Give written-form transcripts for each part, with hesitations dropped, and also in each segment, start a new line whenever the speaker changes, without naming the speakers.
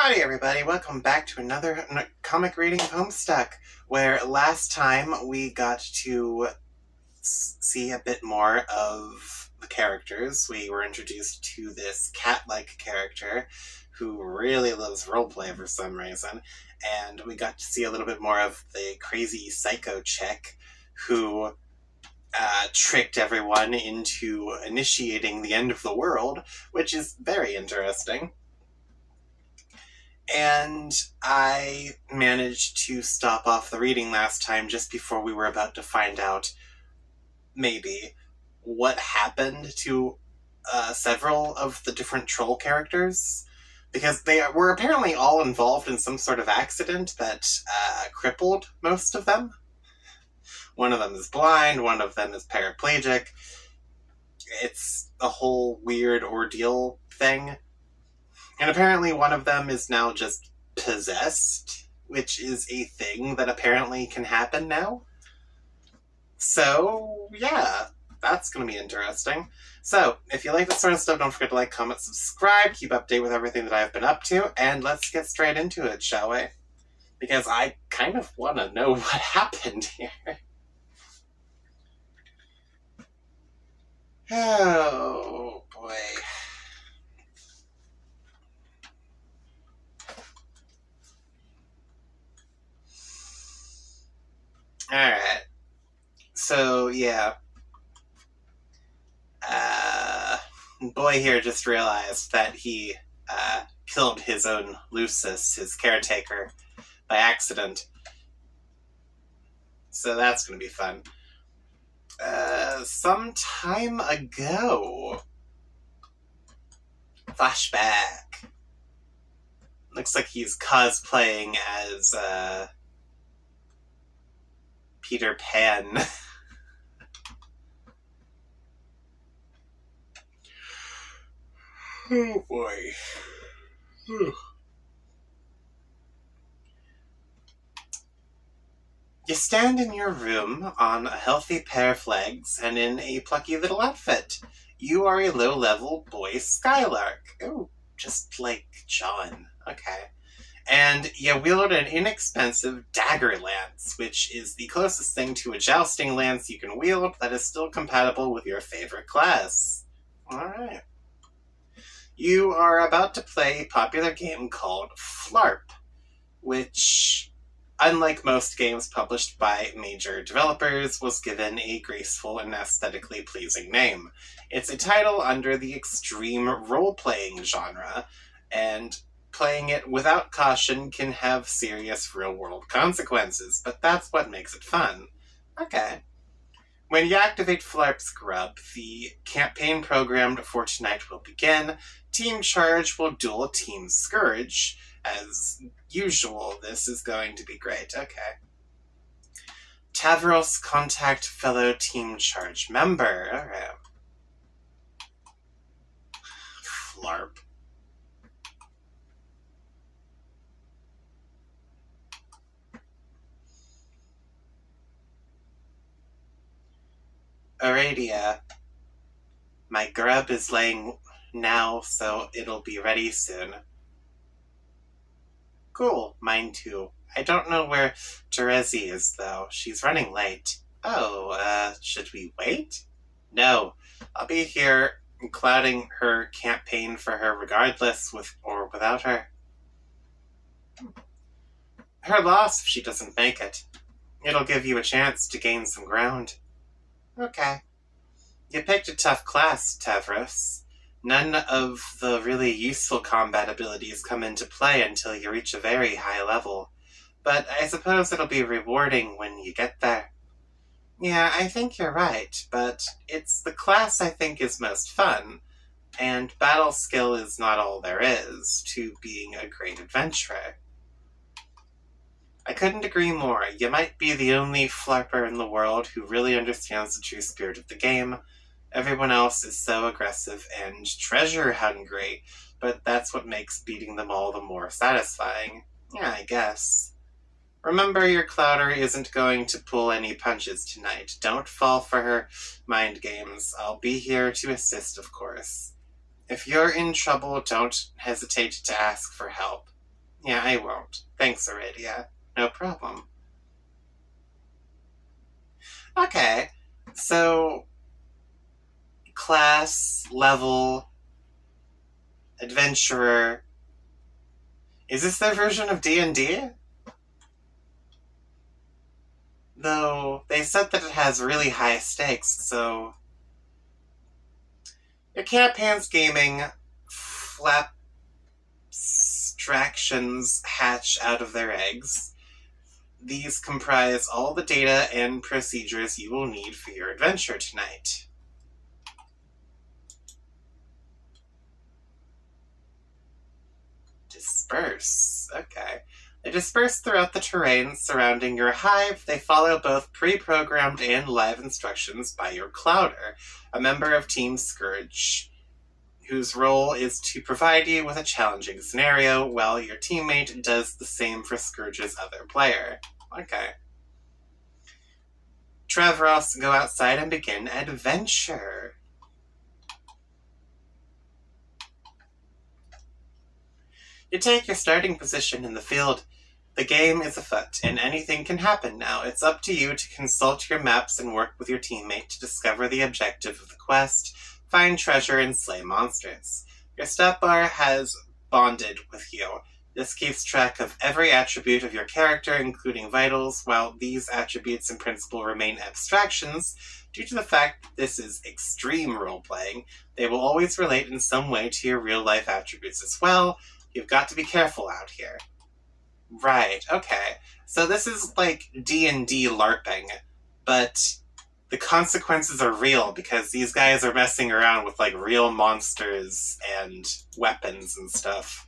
Howdy everybody, welcome back to another comic reading of Homestuck, where last time we got to see a bit more of the characters. We were introduced to this cat-like character who really loves roleplay for some reason, and we got to see a little bit more of the crazy psycho chick who tricked everyone into initiating the end of the world, which is very interesting. And I managed to stop off the reading last time just before we were about to find out, maybe, what happened to several of the different troll characters. Because they were apparently all involved in some sort of accident that crippled most of them. One of them is blind, one of them is paraplegic. It's a whole weird ordeal thing. And apparently one of them is now just possessed, which is a thing that apparently can happen now. So, yeah, that's going to be interesting. So, if you like this sort of stuff, don't forget to like, comment, subscribe, keep update with everything that I've been up to, and let's get straight into it, shall we? Because I kind of want to know what happened here. Oh, boy. Alright. So, yeah. Boy here just realized that he killed his own Lucis, his caretaker, by accident. So that's gonna be fun. Some time ago. Flashback. Looks like he's cosplaying as, Peter Pan. Oh boy. You stand in your room on a healthy pair of legs and in a plucky little outfit. You are a low-level boy Skylark. Oh, just like John. Okay. And you wield an inexpensive dagger lance, which is the closest thing to a jousting lance you can wield that is still compatible with your favorite class. Alright. You are about to play a popular game called Flarp, which, unlike most games published by major developers, was given a graceful and aesthetically pleasing name. It's a title under the extreme role-playing genre, and playing it without caution can have serious real-world consequences, but that's what makes it fun. Okay. When you activate Flarp's Grub, the campaign programmed for tonight will begin. Team Charge will duel Team Scourge. As usual, this is going to be great. Okay. Tavros, contact fellow Team Charge member. Alright. Flarp. Aradia. My grub is laying now, so it'll be ready soon. Cool, mine too. I don't know where Terezi is, though. She's running late. Oh, should we wait? No. I'll be here clouding her campaign for her regardless, with or without her. Her loss if she doesn't make it. It'll give you a chance to gain some ground. Okay. You picked a tough class, Tavros. None of the really useful combat abilities come into play until you reach a very high level. But I suppose it'll be rewarding when you get there. Yeah, I think you're right, but it's the class I think is most fun, and battle skill is not all there is to being a great adventurer. I couldn't agree more. You might be the only flarper in the world who really understands the true spirit of the game. Everyone else is so aggressive and treasure-hungry, but that's what makes beating them all the more satisfying. Yeah, I guess. Remember, your Clouder isn't going to pull any punches tonight. Don't fall for her mind games. I'll be here to assist, of course. If you're in trouble, don't hesitate to ask for help. Yeah, I won't. Thanks, Iridia. No problem. Okay, so class, level, adventurer. Is this their version of D&D? Though they said that it has really high stakes, so your campaign's gaming flapstractions hatch out of their eggs. These comprise all the data and procedures you will need for your adventure tonight. Disperse. Okay. They disperse throughout the terrain surrounding your hive. They follow both pre-programmed and live instructions by your Clouder, a member of Team Scourge, whose role is to provide you with a challenging scenario while your teammate does the same for Scourge's other player. Okay. Travros, go outside and begin adventure. You take your starting position in the field. The game is afoot, and anything can happen now. It's up to you to consult your maps and work with your teammate to discover the objective of the quest, find treasure, and slay monsters. Your stat bar has bonded with you. This keeps track of every attribute of your character, including vitals, while these attributes in principle remain abstractions. Due to the fact that this is extreme role-playing, they will always relate in some way to your real-life attributes as well. You've got to be careful out here. Right, okay. So this is like D&D LARPing, but the consequences are real because these guys are messing around with like real monsters and weapons and stuff.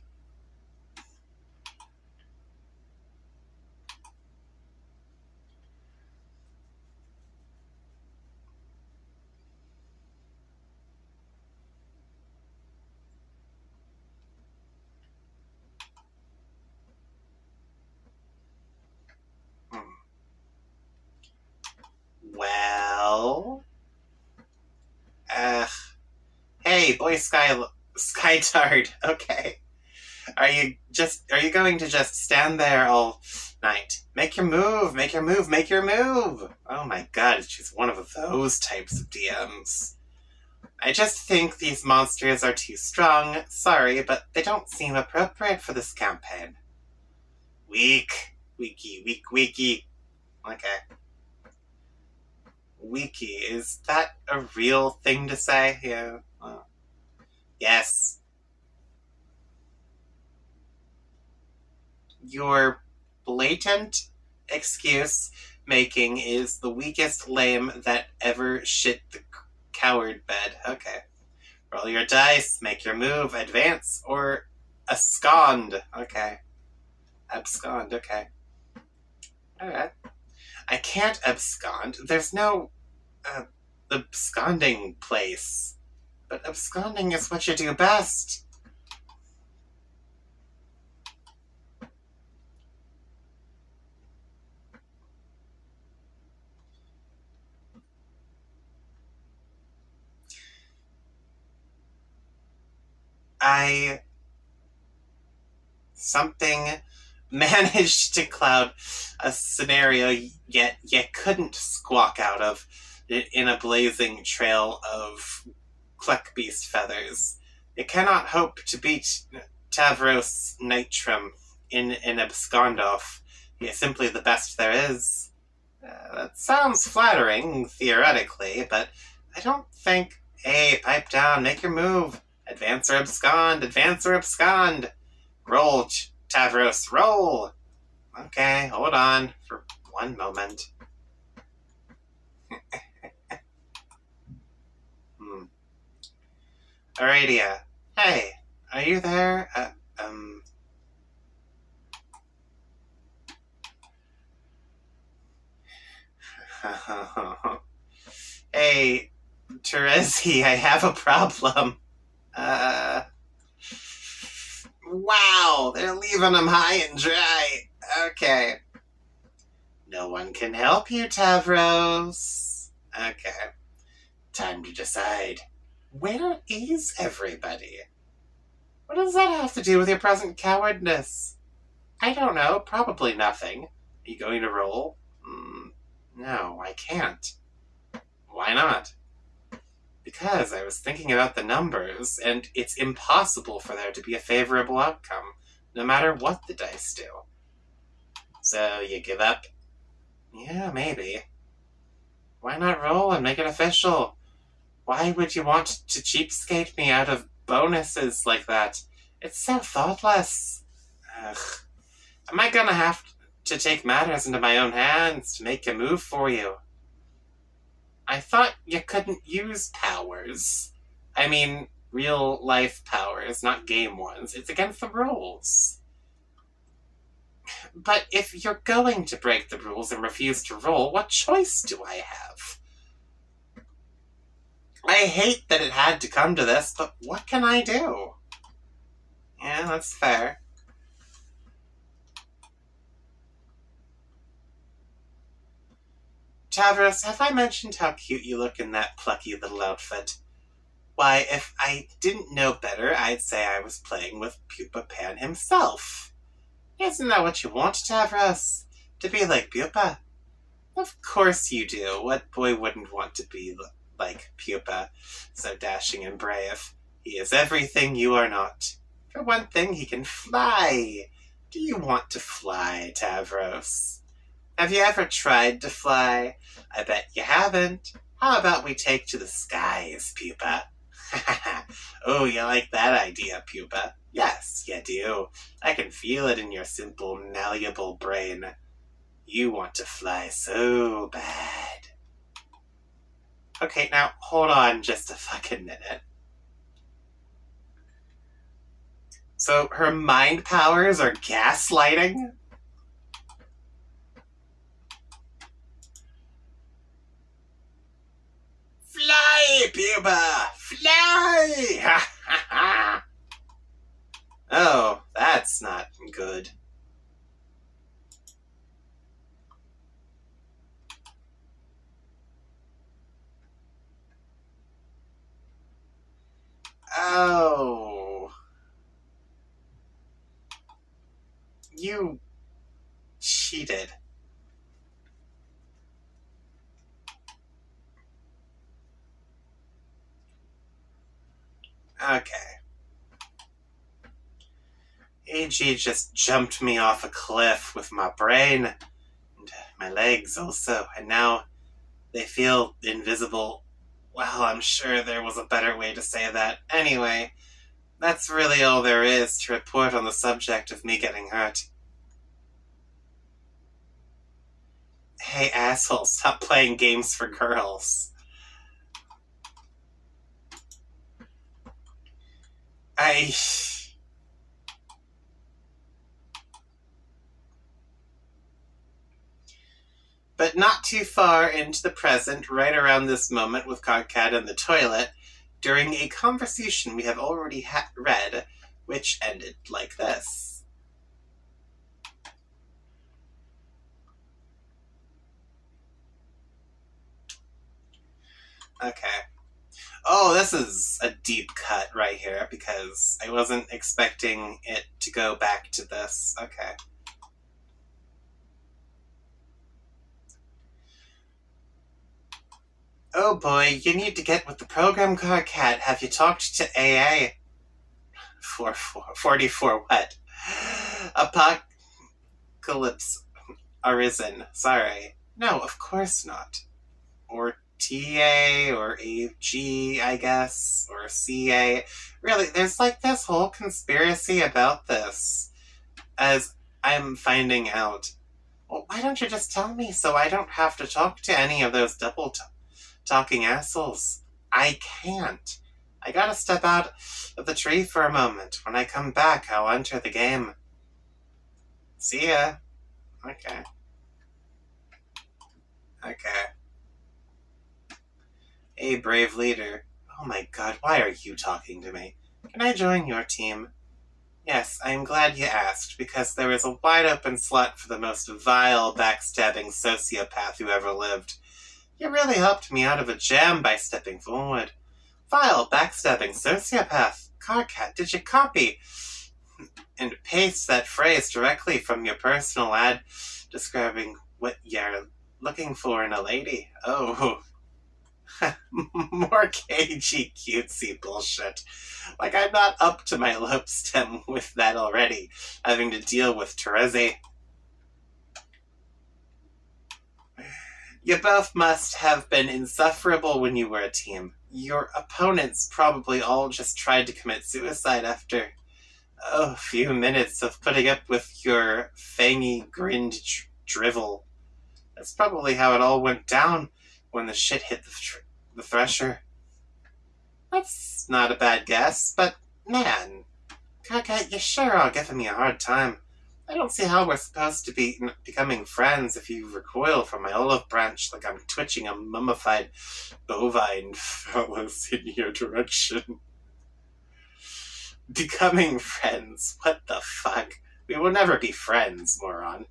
Well... Hey, boy Skytard, okay. Are you going to just stand there all night? Make your move, make your move, make your move! Oh my god, she's one of those types of DMs. I just think these monsters are too strong. Sorry, but they don't seem appropriate for this campaign. Weak. Weaky. Okay. Wiki, is that a real thing to say? Yeah. Yes. Your blatant excuse making is the weakest lame that ever shit the coward bed. Okay. Roll your dice, make your move, advance, or abscond. Okay. Abscond, okay. Alright. I can't abscond. There's no absconding place. But absconding is what you do best. Something managed to cloud a scenario yet couldn't squawk out of in a blazing trail of Kleckbeast feathers. You cannot hope to beat Tavros Nitrum in an abscondoff. He is simply the best there is. That sounds flattering, theoretically, but I don't think... Hey, pipe down, make your move. Advance or abscond, advance or abscond. Roll, Tavros, roll! Okay, hold on for one moment. Aradia, hey, are you there? Hey, Terezi, I have a problem. Wow, they're leaving them high and dry. Okay. No one can help you, Tavros. Okay. Time to decide. Where is everybody? What does that have to do with your present cowardness? I don't know, probably nothing. Are you going to roll? No, I can't. Why not? Because I was thinking about the numbers, and it's impossible for there to be a favorable outcome, no matter what the dice do. So, you give up? Yeah, maybe. Why not roll and make it official? Why would you want to cheapskate me out of bonuses like that? It's so thoughtless. Ugh. Am I gonna have to take matters into my own hands to make a move for you? I thought you couldn't use powers. I mean, real-life powers, not game ones. It's against the rules. But if you're going to break the rules and refuse to roll, what choice do I have? I hate that it had to come to this, but what can I do? Yeah, that's fair. Tavros, have I mentioned how cute you look in that plucky little outfit? Why, if I didn't know better, I'd say I was playing with Pupa Pan himself. Isn't that what you want, Tavros? To be like Pupa? Of course you do. What boy wouldn't want to be like Pupa, so dashing and brave? He is everything you are not. For one thing, he can fly. Do you want to fly, Tavros? Have you ever tried to fly? I bet you haven't. How about we take to the skies, Pupa? Oh, you like that idea, Pupa? Yes, you do. I can feel it in your simple, malleable brain. You want to fly so bad. Okay, now hold on just a fucking minute. So her mind powers are gaslighting? Fly, Pupa! Fly! Ha ha ha! Oh, that's not good. Oh. You cheated. Okay. AG just jumped me off a cliff with my brain, and my legs also, and now they feel invisible. Well, I'm sure there was a better way to say that. Anyway, that's really all there is to report on the subject of me getting hurt. Hey, asshole, stop playing games for girls. But not too far into the present, right around this moment with KarKat in the toilet, during a conversation we have already read, which ended like this. Okay. Oh, this is a deep cut right here, because I wasn't expecting it to go back to this. Okay. Oh boy, you need to get with the program, KarKat. Have you talked to AA? 44 what? Apocalypse arisen. Sorry. No, of course not. Or TA, or AG, I guess, or CA. Really, there's like this whole conspiracy about this, as I'm finding out. Well, why don't you just tell me so I don't have to talk to any of those double-talking assholes? I can't. I gotta step out of the tree for a moment. When I come back, I'll enter the game. See ya. Okay. Okay. Hey, brave leader. Oh my god, why are you talking to me? Can I join your team? Yes, I am glad you asked, because there is a wide-open slot for the most vile, backstabbing sociopath who ever lived. You really helped me out of a jam by stepping forward. Vile, backstabbing sociopath. KarKat, did you copy? and paste that phrase directly from your personal ad describing what you're looking for in a lady. Oh, more cagey, cutesy bullshit. Like, I'm not up to my lip stem with that already, having to deal with Terezi. You both must have been insufferable when you were a team. Your opponents probably all just tried to commit suicide after a few minutes of putting up with your fangy grinned drivel. That's probably how it all went down when the shit hit the thresher. That's not a bad guess, but man, KarKat, you sure are giving me a hard time. I don't see how we're supposed to be becoming friends if you recoil from my olive branch like I'm twitching a mummified bovine fellows in your direction. Becoming friends? What the fuck? We will never be friends, moron.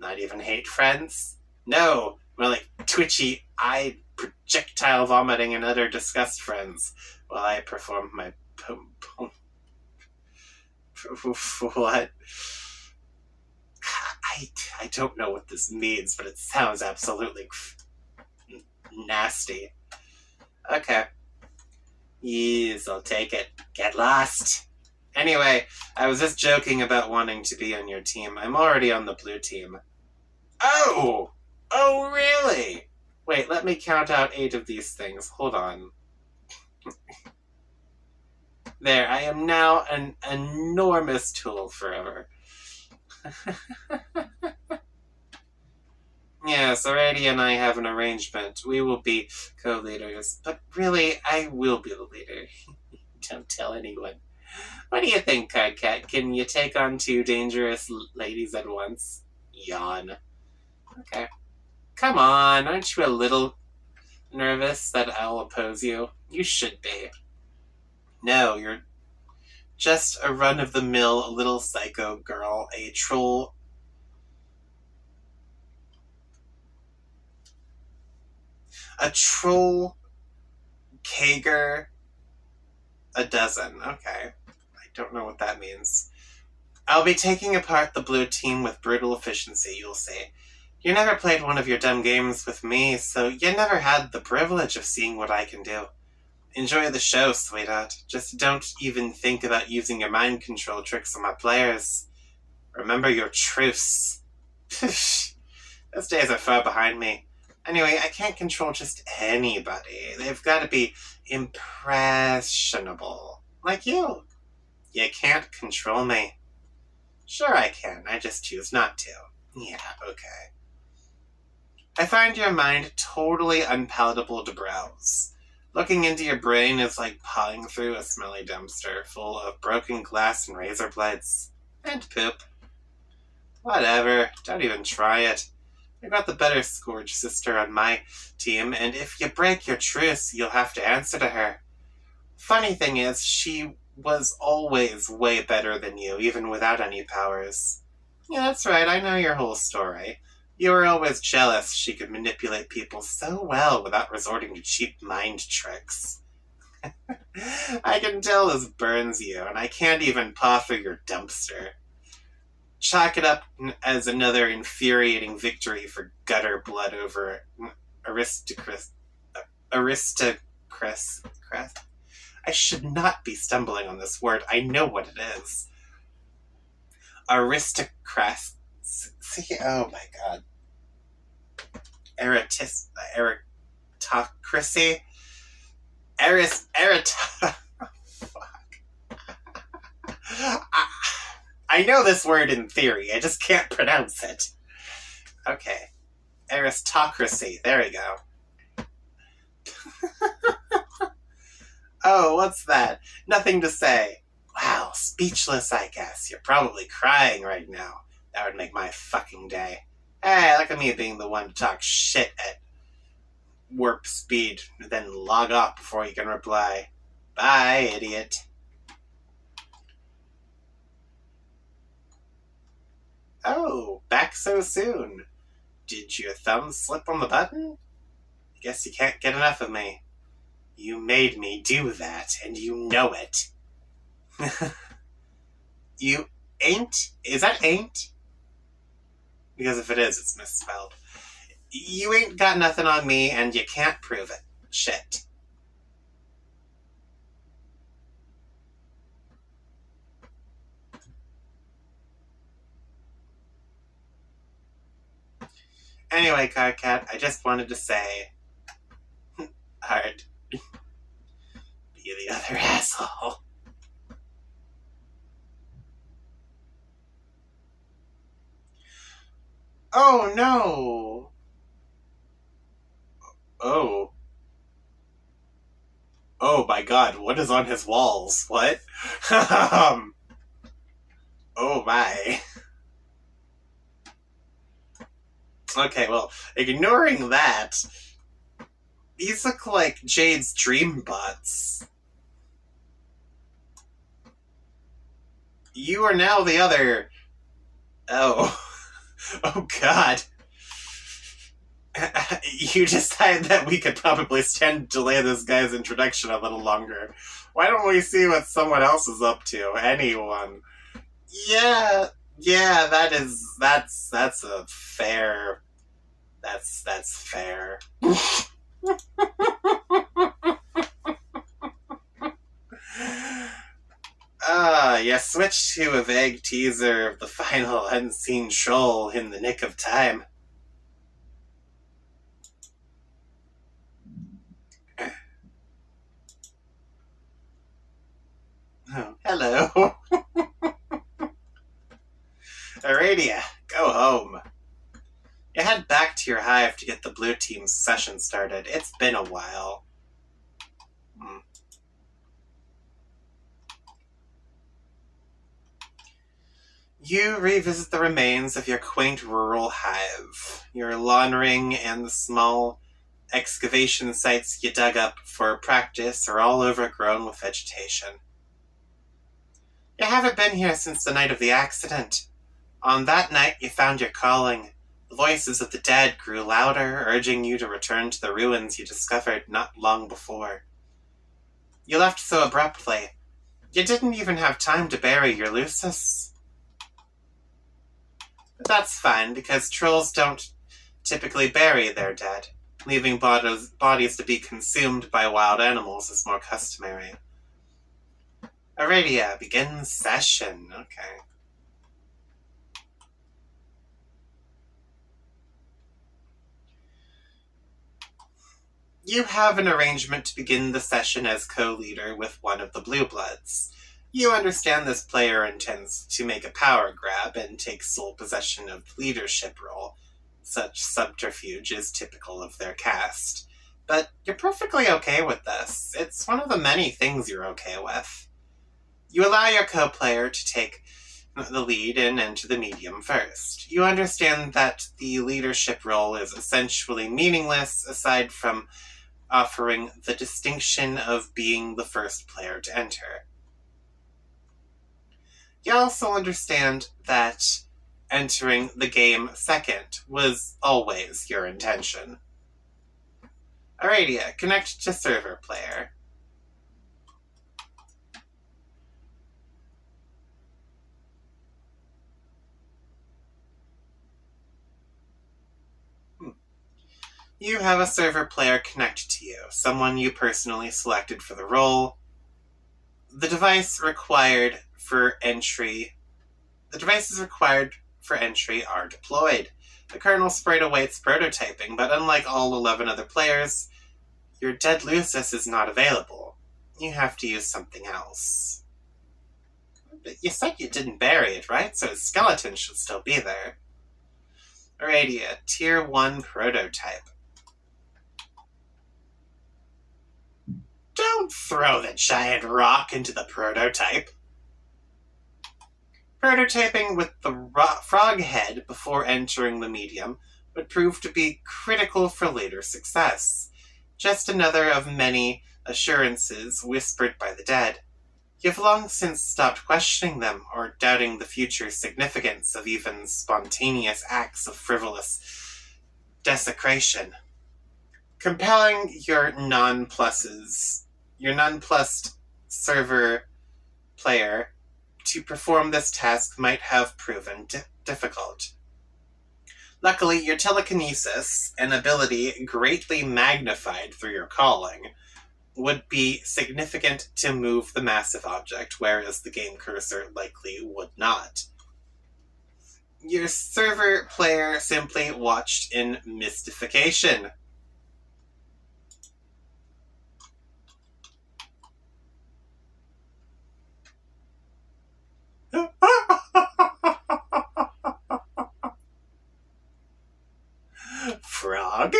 Not even hate friends? No, we're like twitchy-eyed, projectile vomiting and utter disgust friends while I perform my what? I don't know what this means, but it sounds absolutely nasty. Okay. Yes, I'll take it. Get lost. Anyway, I was just joking about wanting to be on your team. I'm already on the blue team. Oh! Oh, really? Wait, let me count out 8 of these things. Hold on. There, I am now an enormous tool forever. Yes, Arady and I have an arrangement. We will be co-leaders. But really, I will be the leader. Don't tell anyone. What do you think, KarKat? Can you take on 2 dangerous ladies at once? Yawn. Okay. Come on, aren't you a little nervous that I'll oppose you? You should be. No, you're just a run-of-the-mill little psycho girl, a troll. A troll Kager a dozen. Okay. I don't know what that means. I'll be taking apart the blue team with brutal efficiency, you'll see. You never played one of your dumb games with me, so you never had the privilege of seeing what I can do. Enjoy the show, sweetheart. Just don't even think about using your mind control tricks on my players. Remember your truce. Those days are far behind me. Anyway, I can't control just anybody. They've got to be impressionable. Like you. You can't control me. Sure I can, I just choose not to. Yeah, okay. I find your mind totally unpalatable to browse. Looking into your brain is like pawing through a smelly dumpster full of broken glass and razor blades. And poop. Whatever, don't even try it. I got the better Scourge sister on my team, and if you break your truce, you'll have to answer to her. Funny thing is, she was always way better than you, even without any powers. Yeah, that's right, I know your whole story. You were always jealous she could manipulate people so well without resorting to cheap mind tricks. I can tell this burns you, and I can't even paw through your dumpster. Chalk it up as another infuriating victory for gutter blood over aristocracy. I should not be stumbling on this word. I know what it is. Aristocracy. Oh my god. Aristocracy. Fuck. I know this word in theory. I just can't pronounce it. Okay. Aristocracy. There we go. Oh, what's that? Nothing to say. Wow, speechless, I guess. You're probably crying right now. That would make my fucking day. Hey, look at me being the one to talk shit at warp speed, then log off before you can reply. Bye, idiot. Oh, back so soon. Did your thumb slip on the button? I guess you can't get enough of me. You made me do that, and you know it. You ain't? Is that ain't? Because if it is, it's misspelled. You ain't got nothing on me, and you can't prove it. Shit. Anyway, KarKat, I just wanted to say... hard. Be the other asshole. Oh, no! Oh. Oh my god, what is on his walls? What? Oh my. Okay, well, ignoring that, these look like Jade's dream bots. You are now the other... Oh. Oh god. You decide that we could probably stand to delay this guy's introduction a little longer. Why don't we see what someone else is up to? Anyone. Yeah, that's a fair... That's fair. You switched to a vague teaser of the final unseen troll in the nick of time. Oh, hello. Aradia, go home. You head back to your hive to get the blue team's session started. It's been a while. You revisit the remains of your quaint rural hive. Your laundering and the small excavation sites you dug up for practice are all overgrown with vegetation. You haven't been here since the night of the accident. On that night you found your calling. The voices of the dead grew louder, urging you to return to the ruins you discovered not long before. You left so abruptly. You didn't even have time to bury your Lucis. But that's fine, because trolls don't typically bury their dead. Leaving bodies to be consumed by wild animals is more customary. Aradia, begin session. Okay. You have an arrangement to begin the session as co-leader with one of the Blue Bloods. You understand this player intends to make a power grab and take sole possession of the leadership role. Such subterfuge is typical of their cast. But you're perfectly okay with this. It's one of the many things you're okay with. You allow your co-player to take the lead and enter the medium first. You understand that the leadership role is essentially meaningless aside from offering the distinction of being the first player to enter. You also understand that entering the game second was always your intention. Aradia, connect to server player. You have a server player connected to you, someone you personally selected for the role. The devices required for entry are deployed. The kernel sprite awaits prototyping, but unlike all 11 other players, your dead Lucis is not available. You have to use something else. But you said you didn't bury it, right? So its skeleton should still be there. Aradia, Tier 1 prototype. Don't throw the giant rock into the prototype. Prototyping with the frog head before entering the medium would prove to be critical for later success. Just another of many assurances whispered by the dead. You've long since stopped questioning them or doubting the future significance of even spontaneous acts of frivolous desecration. Compelling your nonplussed server player to perform this task might have proven difficult. Luckily, your telekinesis, an ability greatly magnified through your calling, would be significant to move the massive object, whereas the game cursor likely would not. Your server player simply watched in mystification. Frog?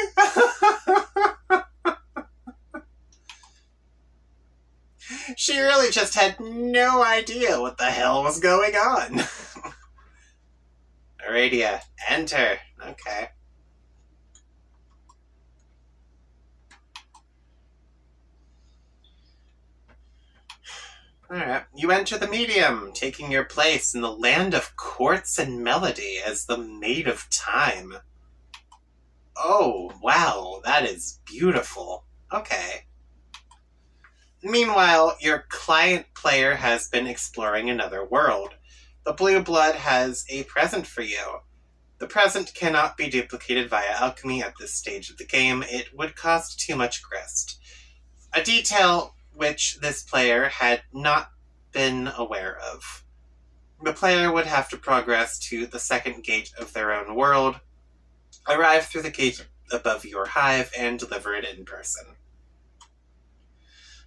She really just had no idea what the hell was going on. Aradia, enter. Okay. Alright. You enter the medium, taking your place in the land of quartz and melody as the Maid of Time. Oh, wow, that is beautiful. Okay. Meanwhile, your client player has been exploring another world. The blue blood has a present for you. The present cannot be duplicated via alchemy at this stage of the game. It would cost too much grist. A detail which this player had not been aware of. The player would have to progress to the second gate of their own world, arrive through the gate above your hive, and deliver it in person.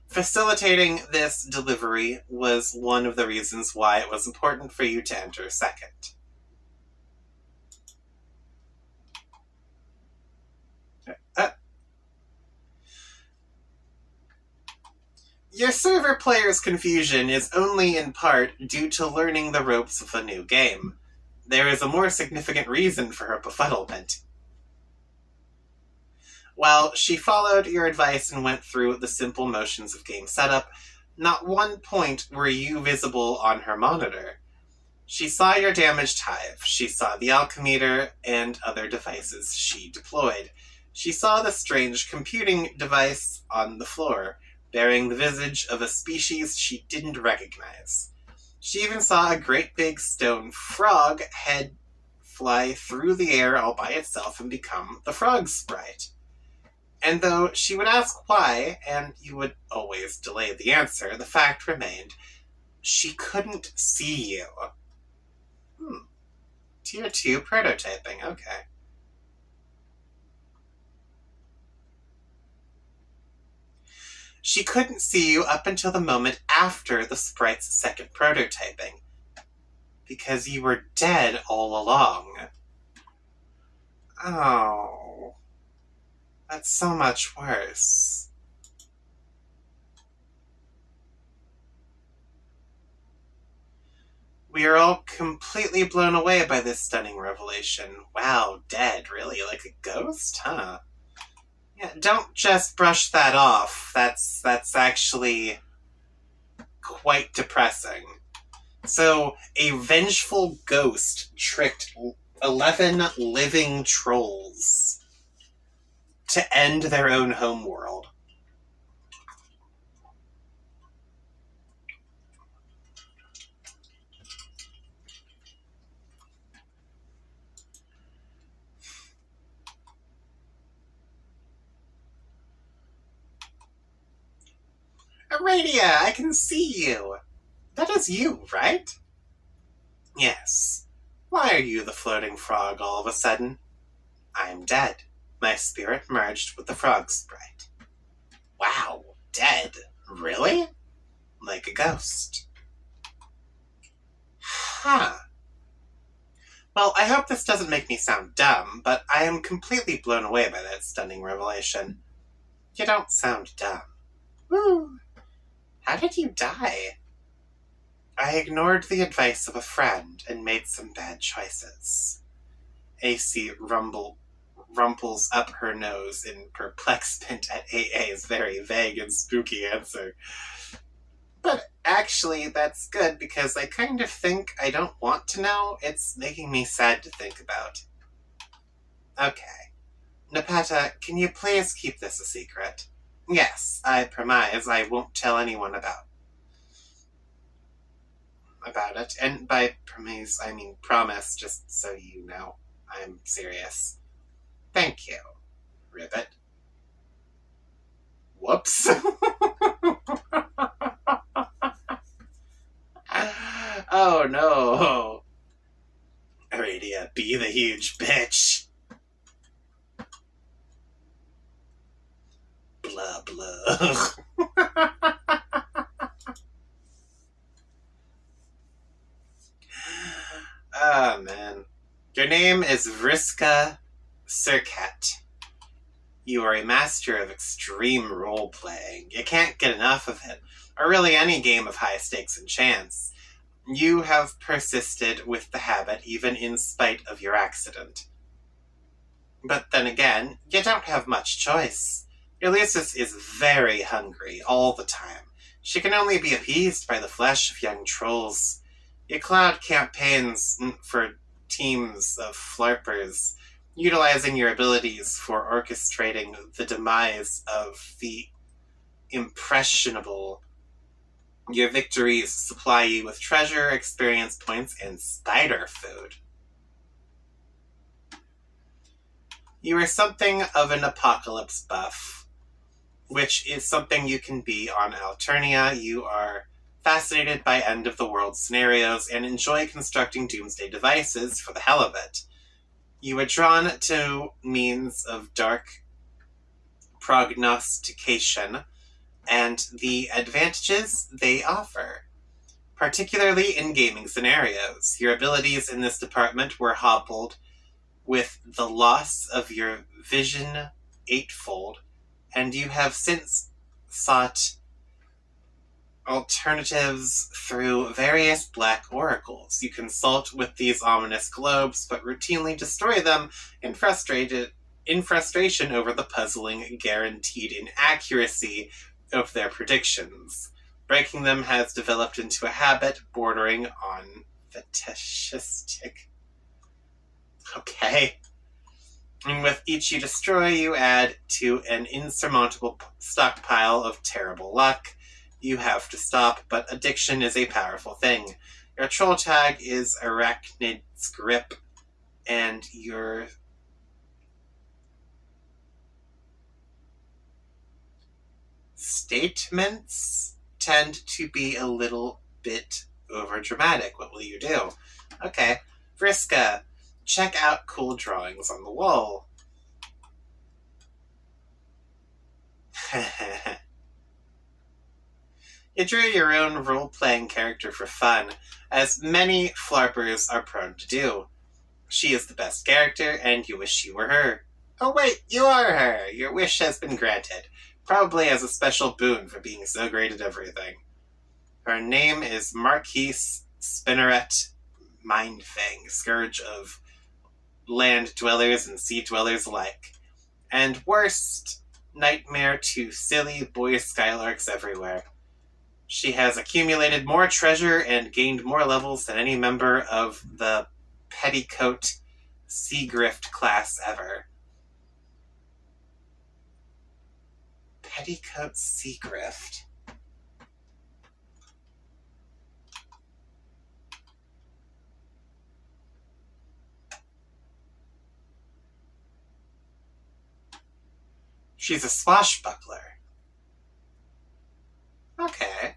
Facilitating this delivery was one of the reasons why it was important for you to enter second. Your server player's confusion is only in part due to learning the ropes of a new game. There is a more significant reason for her befuddlement. While she followed your advice and went through the simple motions of game setup, not one point were you visible on her monitor. She saw your damaged hive, she saw the alchemeter and other devices she deployed. She saw the strange computing device on the floor, bearing the visage of a species she didn't recognize. She even saw a great big stone frog head fly through the air all by itself and become the frog sprite. And though she would ask why, and you would always delay the answer, the fact remained, she couldn't see you. Tier 2 prototyping, okay. She couldn't see you up until the moment after the sprite's second prototyping, because you were dead all along. Oh, that's so much worse. We are all completely blown away by this stunning revelation. Wow, dead, really? Like a ghost? Huh? Yeah, don't just brush that off. That's actually quite depressing. So, a vengeful ghost tricked 11 living trolls to end their own homeworld. Aradia, I can see you. That is you, right? Yes. Why are you the floating frog all of a sudden? I'm dead. My spirit merged with the frog sprite. Wow, dead? Really? Like a ghost. Huh. Well, I hope this doesn't make me sound dumb, but I am completely blown away by that stunning revelation. You don't sound dumb. Woo! How did you die? I ignored the advice of a friend and made some bad choices. AC rumples up her nose in perplexment at AA's very vague and spooky answer. But actually, that's good, because I kind of think I don't want to know. It's making me sad to think about. Okay. Nepeta, can you please keep this a secret? Yes, I promise I won't tell anyone about. about it. And by promise, I mean promise, just so you know. I'm serious. Thank you, Ribbit. Whoops. Oh no. Aradia, be the huge bitch. Blah blah. Oh man. Your name is Vriska KarKat. You are a master of extreme role-playing. You can't get enough of it, or really any game of high stakes and chance. You have persisted with the habit even in spite of your accident. But then again, you don't have much choice. Ulysses is very hungry all the time. She can only be appeased by the flesh of young trolls. You cloud campaigns for teams of flarpers, utilizing your abilities for orchestrating the demise of the impressionable. Your victories supply you with treasure, experience points, and spider food. You are something of an apocalypse buff, which is something you can be on Alternia. You are fascinated by end-of-the-world scenarios and enjoy constructing doomsday devices for the hell of it. You are drawn to means of dark prognostication and the advantages they offer, particularly in gaming scenarios. Your abilities in this department were hobbled with the loss of your vision eightfold, and you have since sought alternatives through various black oracles. You consult with these ominous globes, but routinely destroy them in frustration over the puzzling, guaranteed inaccuracy of their predictions. Breaking them has developed into a habit bordering on fetishistic. Okay. And with each you destroy, you add to an insurmountable stockpile of terrible luck. You have to stop, but addiction is a powerful thing. Your troll tag is Arachnid's Grip, and your statements tend to be a little bit overdramatic. What will you do? Okay. Vriska, check out cool drawings on the wall. You drew your own role-playing character for fun, as many flarpers are prone to do. She is the best character, and you wish you were her. Oh wait, you are her! Your wish has been granted, probably as a special boon for being so great at everything. Her name is Marquise Spinneret Mindfang, scourge of land dwellers and sea dwellers alike. And worst nightmare to silly boy skylarks everywhere. She has accumulated more treasure and gained more levels than any member of the Petticoat Seagrift class ever. Petticoat Seagrift. She's a swashbuckler. Okay.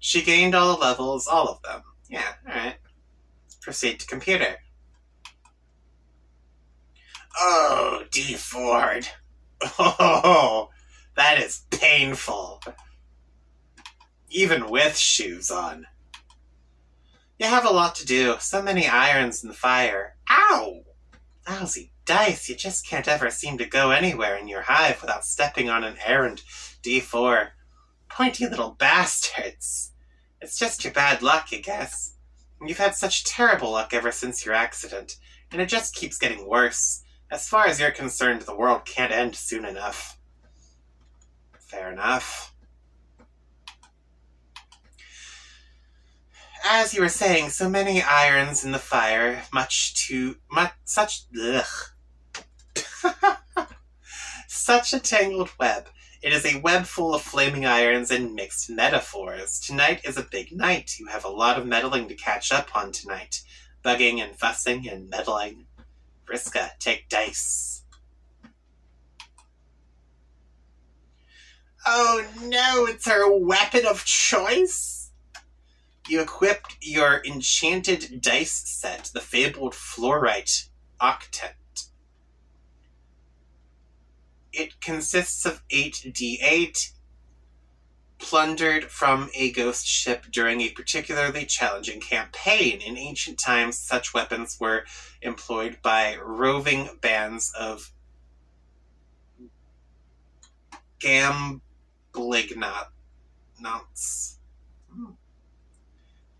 She gained all the levels, all of them. Yeah, alright. Proceed to computer. Oh, D. Ford. Oh, that is painful. Even with shoes on. You have a lot to do. So many irons in the fire. Ow! Lousy dice. You just can't ever seem to go anywhere in your hive without stepping on an errand. D4. Pointy little bastards. It's just your bad luck, I guess. You've had such terrible luck ever since your accident, and it just keeps getting worse. As far as you're concerned, the world can't end soon enough. Fair enough. As you were saying, so many irons in the fire, such a tangled web. It is a web full of flaming irons and mixed metaphors. Tonight is a big night. You have a lot of meddling to catch up on tonight. Bugging and fussing and meddling. Vriska, take dice. Oh no, it's her weapon of choice? You equipped your enchanted dice set, the fabled fluorite octet. It consists of 8d8, plundered from a ghost ship during a particularly challenging campaign. In ancient times, such weapons were employed by roving bands of gamblignauts.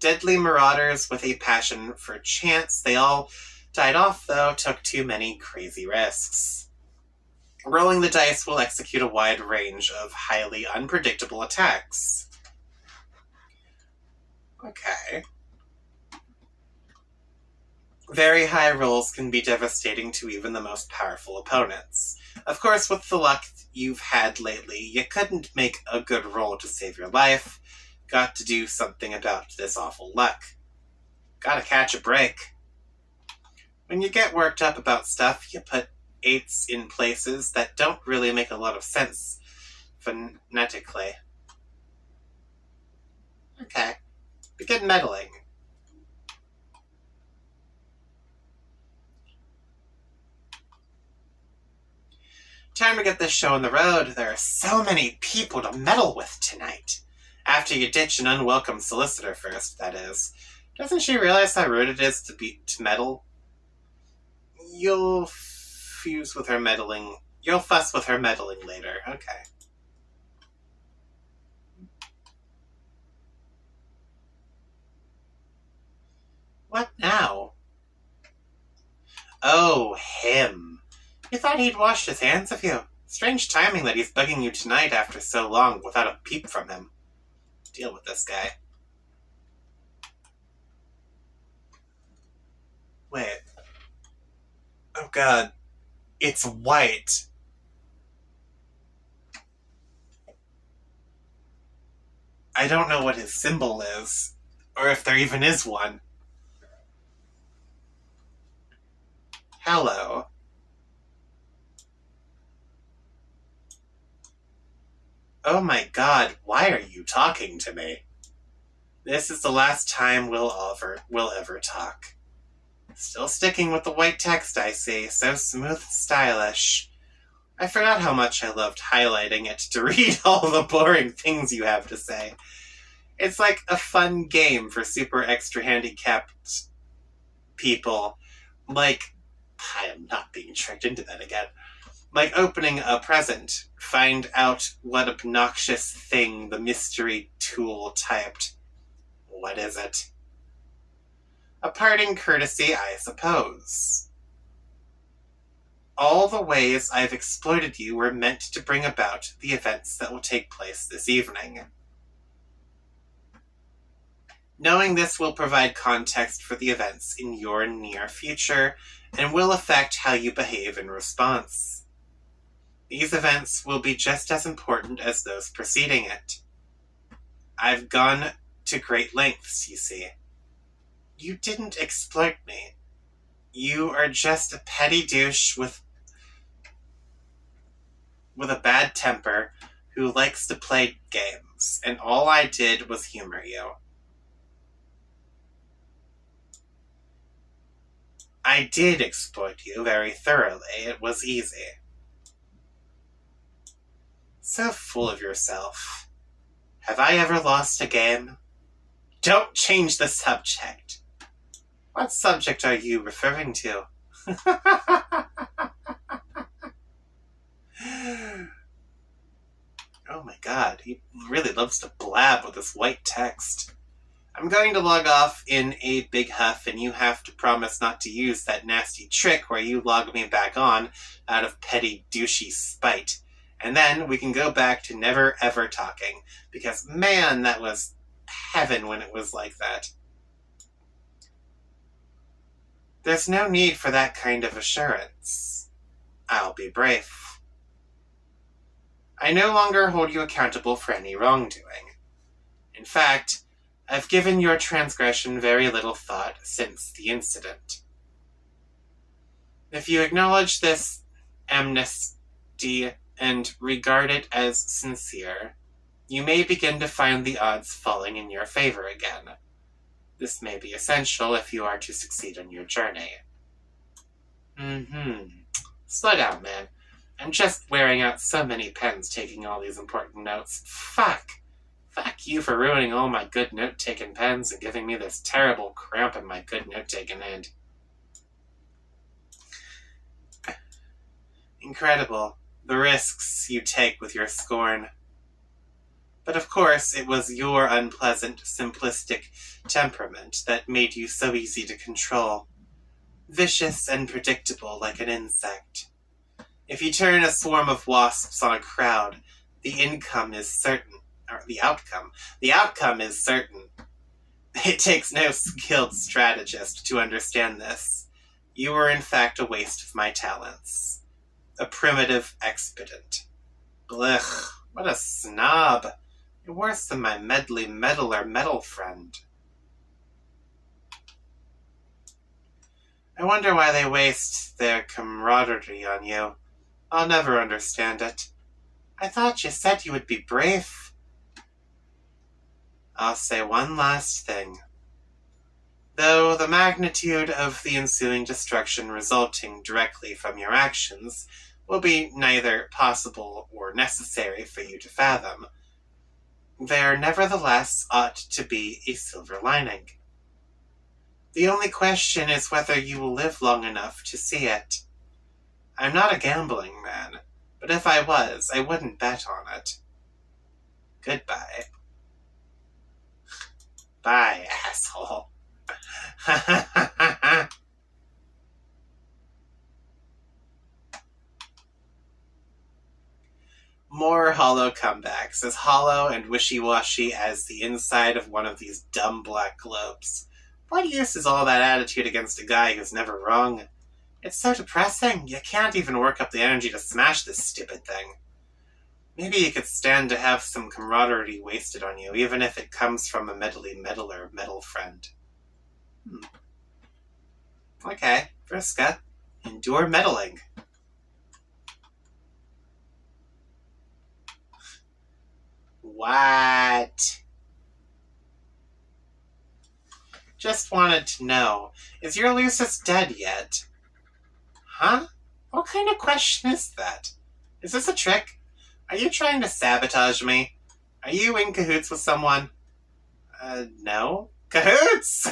Deadly marauders with a passion for chance. They all died off, though, took too many crazy risks. Rolling the dice will execute a wide range of highly unpredictable attacks. Okay. Very high rolls can be devastating to even the most powerful opponents. Of course, with the luck you've had lately, you couldn't make a good roll to save your life. Got to do something about this awful luck. Gotta catch a break. When you get worked up about stuff, you put 8s in places that don't really make a lot of sense phonetically. Okay. Begin meddling. Time to get this show on the road. There are so many people to meddle with tonight. After you ditch an unwelcome solicitor first, that is. Doesn't she realize how rude it is to meddle? You'll fuss with her meddling later. Okay. What now? Oh, him. You thought he'd washed his hands of you. Strange timing that he's bugging you tonight after so long without a peep from him. Deal with this guy. Wait. Oh god. It's white. I don't know what his symbol is, or if there even is one. Hello. Oh my god, why are you talking to me? This is the last time we'll ever talk. Still sticking with the white text, I see. So smooth and stylish. I forgot how much I loved highlighting it to read all the boring things you have to say. It's like a fun game for super extra handicapped people. Like, I am not being tricked into that again. Like opening a present. Find out what obnoxious thing the mystery tool typed. What is it? A parting courtesy, I suppose. All the ways I've exploited you were meant to bring about the events that will take place this evening. Knowing this will provide context for the events in your near future and will affect how you behave in response. These events will be just as important as those preceding it. I've gone to great lengths, you see. You didn't exploit me. You are just a petty douche with a bad temper who likes to play games, and all I did was humor you. I did exploit you very thoroughly. It was easy. So full of yourself. Have I ever lost a game? Don't change the subject. What subject are you referring to? Oh my god, he really loves to blab with this white text. I'm going to log off in a big huff, and you have to promise not to use that nasty trick where you log me back on out of petty douchey spite. And then we can go back to never ever talking, because man, that was heaven when it was like that. There's no need for that kind of assurance. I'll be brave. I no longer hold you accountable for any wrongdoing. In fact, I've given your transgression very little thought since the incident. If you acknowledge this amnesty and regard it as sincere, you may begin to find the odds falling in your favor again. This may be essential if you are to succeed on your journey. Slow down, man. I'm just wearing out so many pens taking all these important notes. Fuck you for ruining all my good note-taking pens and giving me this terrible cramp in my good note-taking hand. Incredible, the risks you take with your scorn. But of course, it was your unpleasant, simplistic temperament that made you so easy to control. Vicious and predictable like an insect. If you turn a swarm of wasps on a crowd, the outcome is certain. It takes no skilled strategist to understand this. You were in fact a waste of my talents. A primitive expedient. Blech, what a snob. You're worse than my meddler friend. I wonder why they waste their camaraderie on you. I'll never understand it. I thought you said you would be brave. I'll say one last thing. Though the magnitude of the ensuing destruction resulting directly from your actions will be neither possible or necessary for you to fathom, there nevertheless ought to be a silver lining. The only question is whether you will live long enough to see it. I'm not a gambling man, but if I was, I wouldn't bet on it. Goodbye. Bye, asshole. More hollow comebacks, as hollow and wishy-washy as the inside of one of these dumb black globes. What use is all that attitude against a guy who's never wrong? It's so depressing, you can't even work up the energy to smash this stupid thing. Maybe you could stand to have some camaraderie wasted on you, even if it comes from a meddle friend. Okay, Vriska, endure meddling. What? Just wanted to know, is your Lucis dead yet? Huh? What kind of question is that? Is this a trick? Are you trying to sabotage me? Are you in cahoots with someone? No. Cahoots!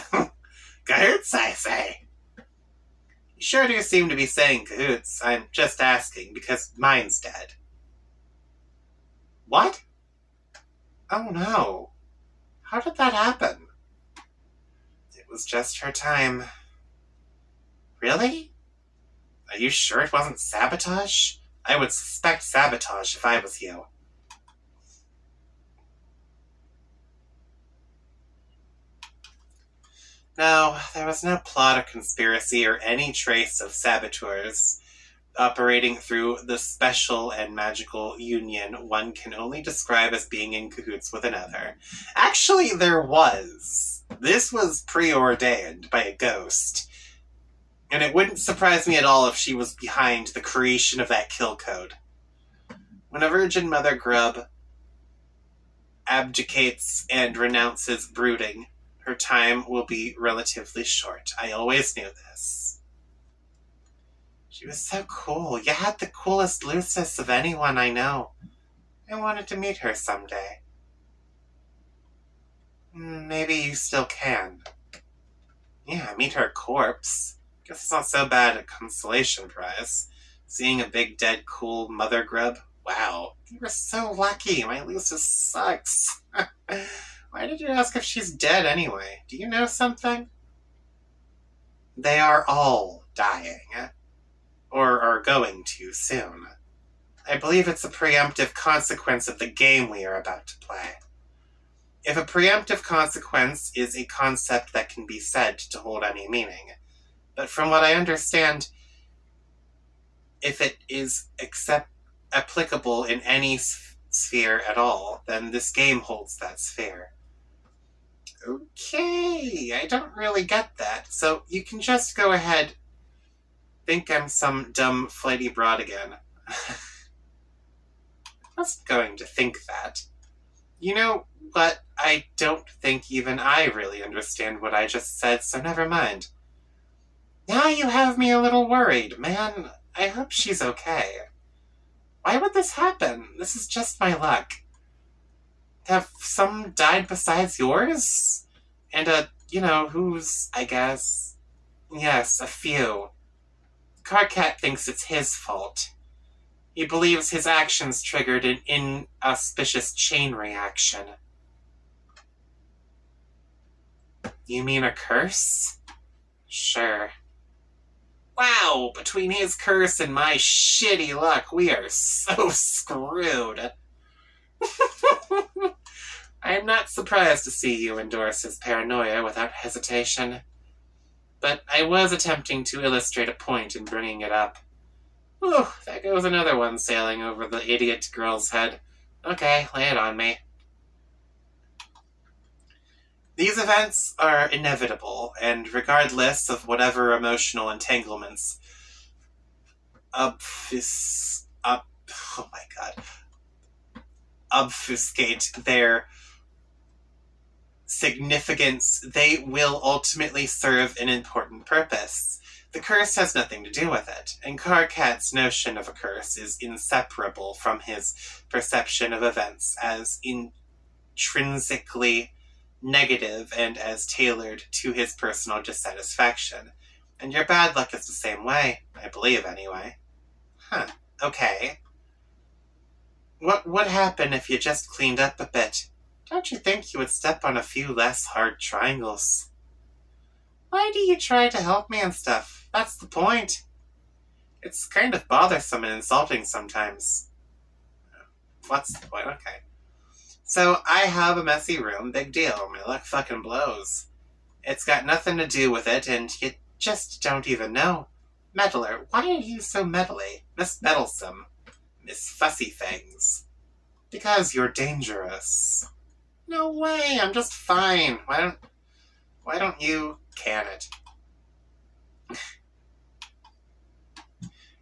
Cahoots, I say! You sure do seem to be saying cahoots. I'm just asking, because mine's dead. What? Oh no. How did that happen? It was just her time. Really? Are you sure it wasn't sabotage? I would suspect sabotage if I was you. No, there was no plot or conspiracy or any trace of saboteurs operating through the special and magical union one can only describe as being in cahoots with another. Actually, there was. This was preordained by a ghost. And it wouldn't surprise me at all if she was behind the creation of that kill code. When a virgin mother grub abdicates and renounces brooding, her time will be relatively short. I always knew this. She was so cool. You had the coolest Lucis of anyone I know. I wanted to meet her someday. Maybe you still can. Yeah, meet her corpse. Guess it's not so bad a consolation prize. Seeing a big dead cool mother grub. Wow, you were so lucky. My Lucis sucks. Why did you ask if she's dead anyway? Do you know something? They are all dying. Or are going to soon. I believe it's a preemptive consequence of the game we are about to play. If a preemptive consequence is a concept that can be said to hold any meaning, but from what I understand, if it is applicable in any sphere at all, then this game holds that sphere. Okay, I don't really get that, so you can just go ahead, think I'm some dumb flighty broad again. I was going to think that. You know what? I don't think even I really understand what I just said, so never mind. Now you have me a little worried, man. I hope she's okay. Why would this happen? This is just my luck. Have some died besides yours? And who's, I guess... Yes, a few. KarKat thinks it's his fault. He believes his actions triggered an inauspicious chain reaction. You mean a curse? Sure. Wow, between his curse and my shitty luck, we are so screwed. I'm not surprised to see you endorse his paranoia without hesitation. But I was attempting to illustrate a point in bringing it up. Whew, there goes another one sailing over the idiot girl's head. Okay, lay it on me. These events are inevitable, and regardless of whatever emotional entanglements obfuscate their significance, they will ultimately serve an important purpose. The curse has nothing to do with it, and KarKat's notion of a curse is inseparable from his perception of events as intrinsically negative and as tailored to his personal dissatisfaction. And your bad luck is the same way, I believe anyway. Huh, okay. What would happen if you just cleaned up a bit? Don't you think you would step on a few less hard triangles? Why do you try to help me and stuff? That's the point. It's kind of bothersome and insulting sometimes. What's the point? Okay. So, I have a messy room, big deal. My luck fucking blows. It's got nothing to do with it, and you just don't even know. Meddler, why are you so meddly? Miss Meddlesome. Miss Fussy Things. Because you're dangerous. No way, I'm just fine. Why don't you can it?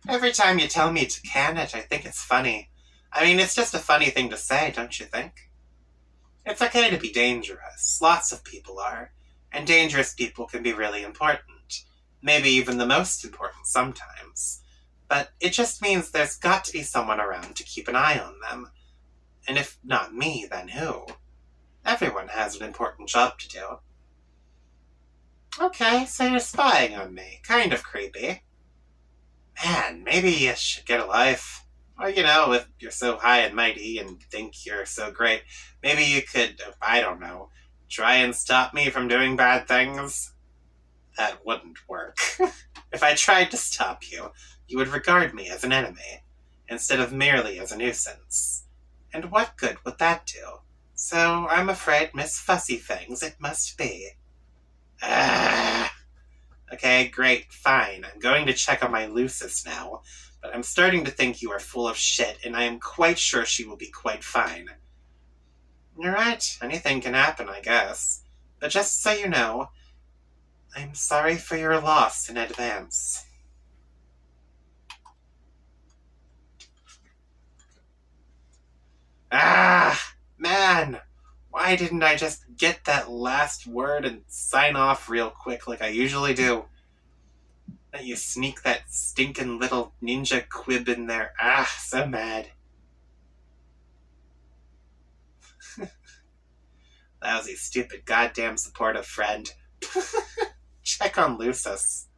Every time you tell me to can it, I think it's funny. I mean, it's just a funny thing to say, don't you think? It's okay to be dangerous. Lots of people are. And dangerous people can be really important. Maybe even the most important sometimes. But it just means there's got to be someone around to keep an eye on them. And if not me, then who? Everyone has an important job to do. Okay, so you're spying on me. Kind of creepy. Man, maybe you should get a life. Or, if you're so high and mighty and think you're so great, maybe you could, I don't know, try and stop me from doing bad things? That wouldn't work. If I tried to stop you, you would regard me as an enemy, instead of merely as a nuisance. And what good would that do? So I'm afraid Miss Fussy Things it must be. Okay, great, fine. I'm going to check on my Lucis now, but I'm starting to think you are full of shit, and I am quite sure she will be quite fine. You're right, anything can happen, I guess. But just so you know, I'm sorry for your loss in advance. Man! Why didn't I just get that last word and sign off real quick like I usually do? That you sneak that stinking little ninja quib in there. So mad. Lousy, stupid, goddamn supportive friend. Check on Lucis.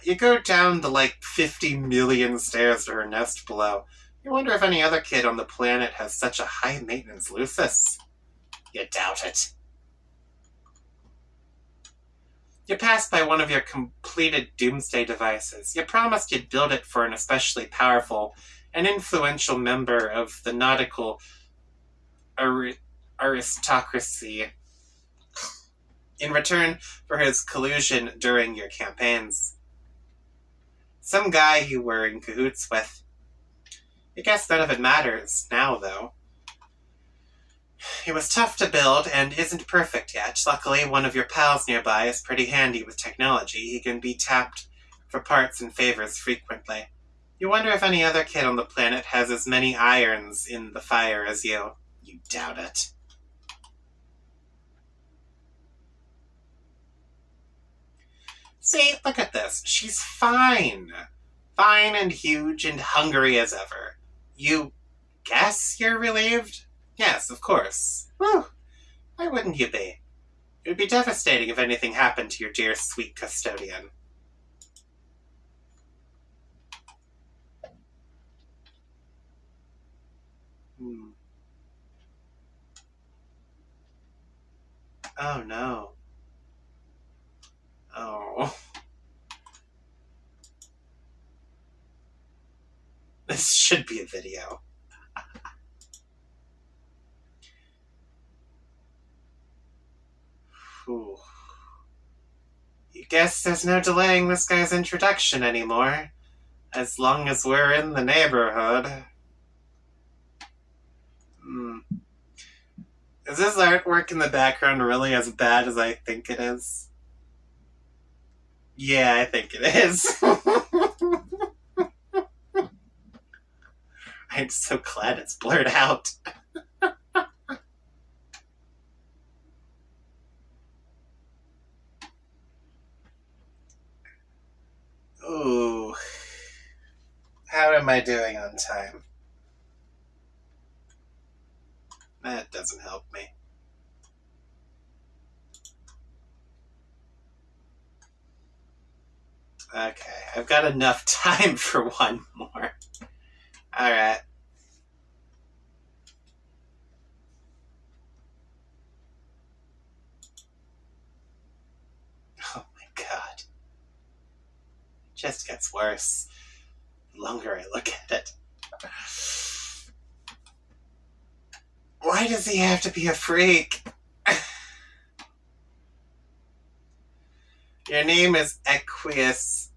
You go down the 50 million stairs to her nest below. You wonder if any other kid on the planet has such a high-maintenance Lucis. You doubt it. You passed by one of your completed doomsday devices. You promised you'd build it for an especially powerful and influential member of the nautical aristocracy in return for his collusion during your campaigns. Some guy you were in cahoots with. I guess none of it matters now, though. It was tough to build and isn't perfect yet. Luckily, one of your pals nearby is pretty handy with technology. He can be tapped for parts and favors frequently. You wonder if any other kid on the planet has as many irons in the fire as you. You doubt it. See, look at this. She's fine. Fine and huge and hungry as ever. You guess you're relieved? Yes, of course. Whew. Why wouldn't you be? It would be devastating if anything happened to your dear sweet custodian. Oh no. Oh. This should be a video. Ooh. You guess there's no delaying this guy's introduction anymore. As long as we're in the neighborhood. Is this artwork in the background really as bad as I think it is? Yeah, I think it is. I'm so glad it's blurred out. Ooh. How am I doing on time? That doesn't help me. Okay, I've got enough time for one more. Alright. Oh my god. It just gets worse the longer I look at it. Why does he have to be a freak? Your name is XXIII.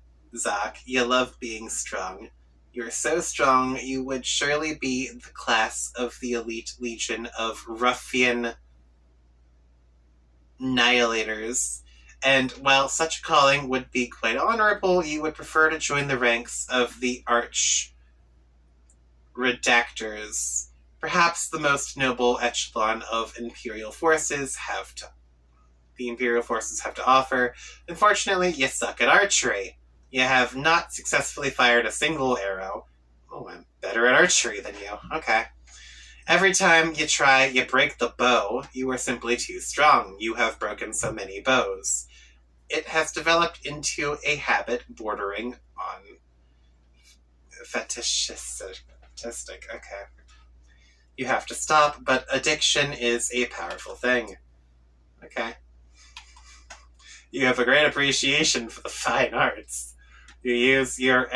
You love being strong. You're so strong, you would surely be the class of the elite legion of ruffian annihilators. And while such a calling would be quite honorable, you would prefer to join the ranks of the arch redactors. Perhaps the most noble echelon of Imperial forces have to offer. Unfortunately, you suck at archery. You have not successfully fired a single arrow. Oh, I'm better at archery than you. Okay. Every time you try, you break the bow. You are simply too strong. You have broken so many bows. It has developed into a habit bordering on fetishistic. Okay. You have to stop, but addiction is a powerful thing. Okay. You have a great appreciation for the fine arts. You use your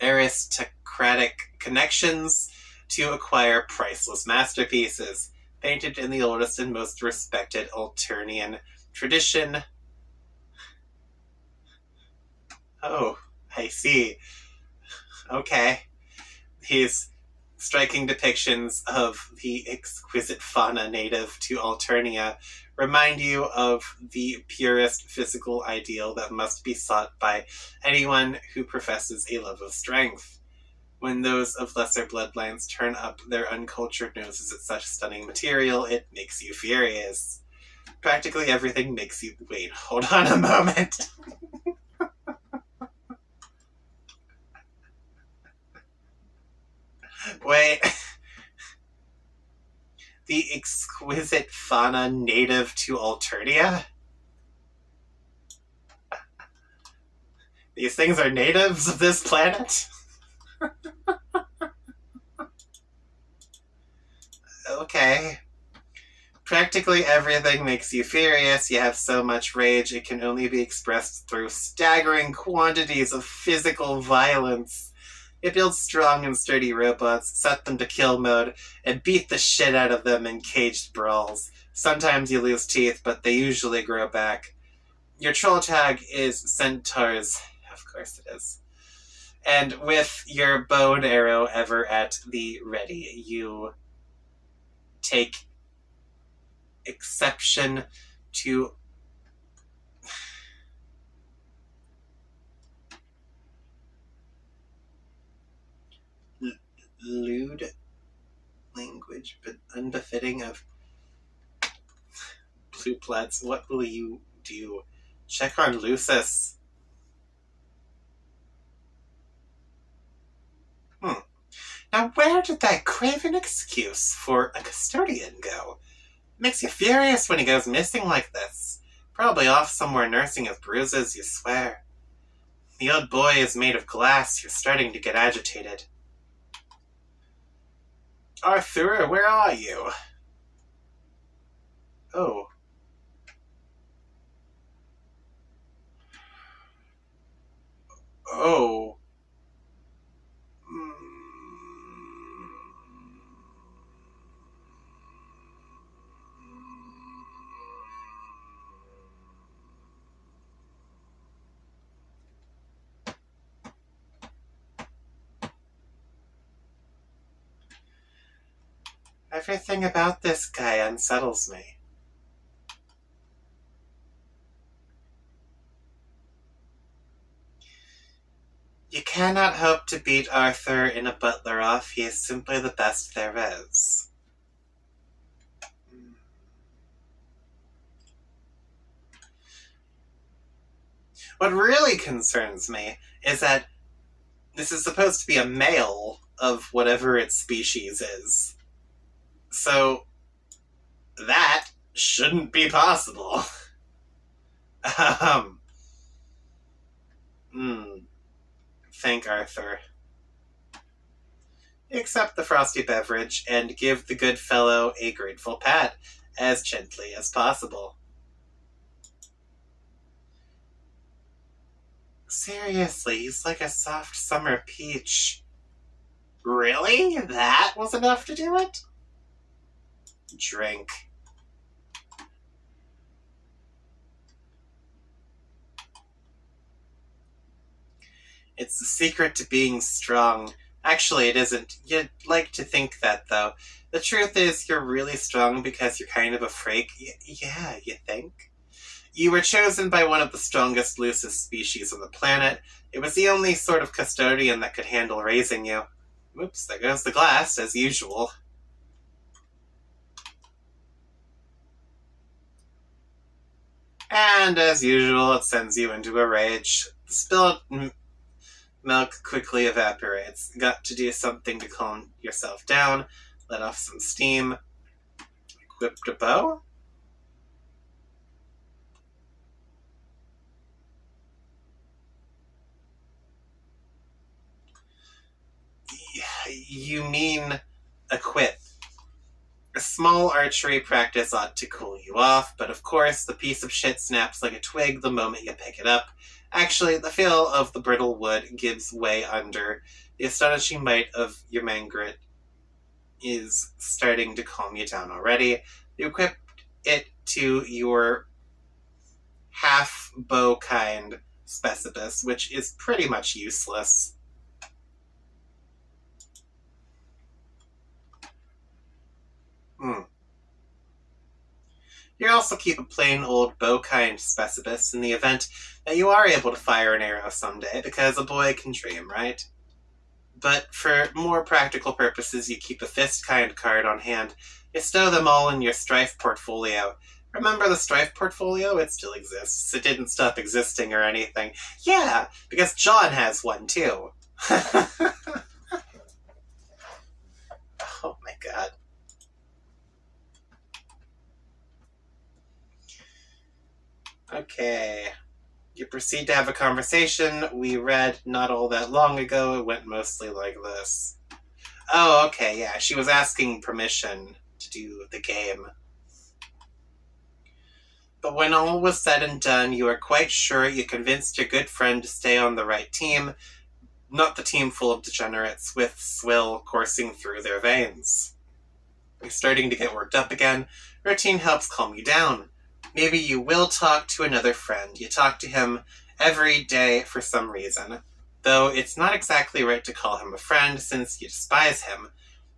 aristocratic connections to acquire priceless masterpieces, painted in the oldest and most respected Alternian tradition. Oh, I see. Okay. These striking depictions of the exquisite fauna native to Alternia remind you of the purest physical ideal that must be sought by anyone who professes a love of strength. When those of lesser bloodlines turn up their uncultured noses at such stunning material, it makes you furious. Practically everything makes you... Wait, hold on a moment. Wait. The exquisite fauna native to Alternia? These things are natives of this planet? Okay. Practically everything makes you furious. You have so much rage, it can only be expressed through staggering quantities of physical violence. You build strong and sturdy robots, set them to kill mode, and beat the shit out of them in caged brawls. Sometimes you lose teeth, but they usually grow back. Your troll tag is centaurs. Of course it is. And with your bow and arrow ever at the ready, you take exception to lewd language, but unbefitting of blue plaids. What will you do? Check on Lucis. Now where did that craven excuse for a custodian go? Makes you furious when he goes missing like this. Probably off somewhere nursing his bruises, you swear. The old boy is made of glass. You're starting to get agitated. Arthur, where are you? Oh. Oh. Everything about this guy unsettles me. You cannot hope to beat Arthur in a butler off. He is simply the best there is. What really concerns me is that this is supposed to be a male of whatever its species is. So that shouldn't be possible. Thank Arthur. Accept the frosty beverage and give the good fellow a grateful pat, as gently as possible. Seriously, he's like a soft summer peach. Really? That was enough to do it? Drink. It's the secret to being strong. Actually, it isn't. You'd like to think that, though. The truth is, you're really strong because you're kind of a freak. Yeah, you think? You were chosen by one of the strongest Lucis species on the planet. It was the only sort of custodian that could handle raising you. Oops, there goes the glass, as usual. And as usual, it sends you into a rage. The spilled milk quickly evaporates. Got to do something to calm yourself down. Let off some steam. Equipped a bow? You mean equip. A small archery practice ought to cool you off, but of course the piece of shit snaps like a twig the moment you pick it up. Actually, the feel of the brittle wood gives way under. The astonishing might of your mangret is starting to calm you down already. You equipped it to your half-bow kind specibus, which is pretty much useless. You also keep a plain old bow-kind specibus in the event that you are able to fire an arrow someday, because a boy can dream, right? But for more practical purposes, you keep a fist-kind card on hand. You stow them all in your Strife portfolio. Remember the Strife portfolio? It still exists. It didn't stop existing or anything. Yeah, because John has one, too. Oh my god. Okay. You proceed to have a conversation. We read not all that long ago. It went mostly like this. Oh, okay, yeah. She was asking permission to do the game. But when all was said and done, you are quite sure you convinced your good friend to stay on the right team, not the team full of degenerates with swill coursing through their veins. You're starting to get worked up again. Routine helps calm you down. Maybe you will talk to another friend. You talk to him every day for some reason. Though it's not exactly right to call him a friend since you despise him.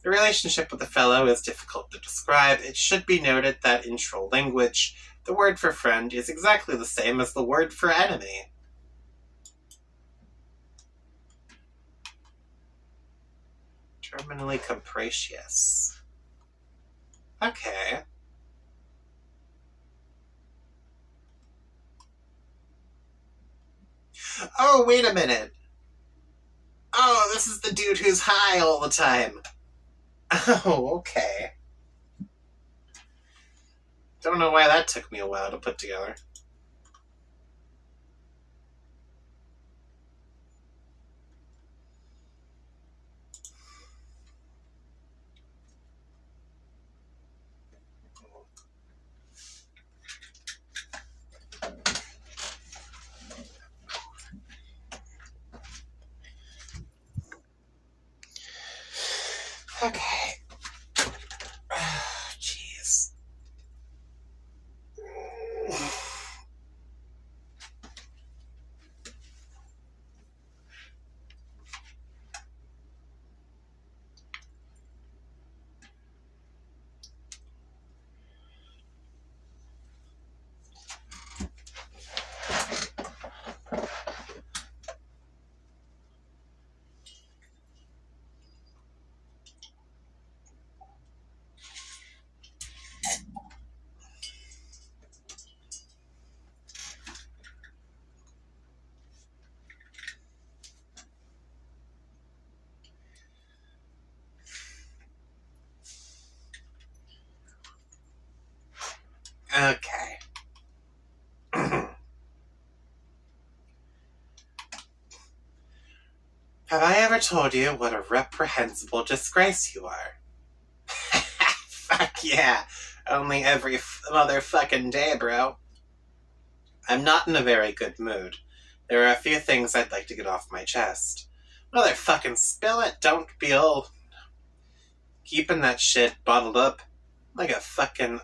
The relationship with a fellow is difficult to describe. It should be noted that in troll language, the word for friend is exactly the same as the word for enemy. Terminally capricious. Okay. Oh, wait a minute. Oh, this is the dude who's high all the time. Oh, okay. Don't know why that took me a while to put together. Okay. Jeez. Okay. Have I ever told you what a reprehensible disgrace you are? Fuck yeah. Only every motherfucking day, bro. I'm not in a very good mood. There are a few things I'd like to get off my chest. Motherfucking spill it, don't be all keeping that shit bottled up like a fucking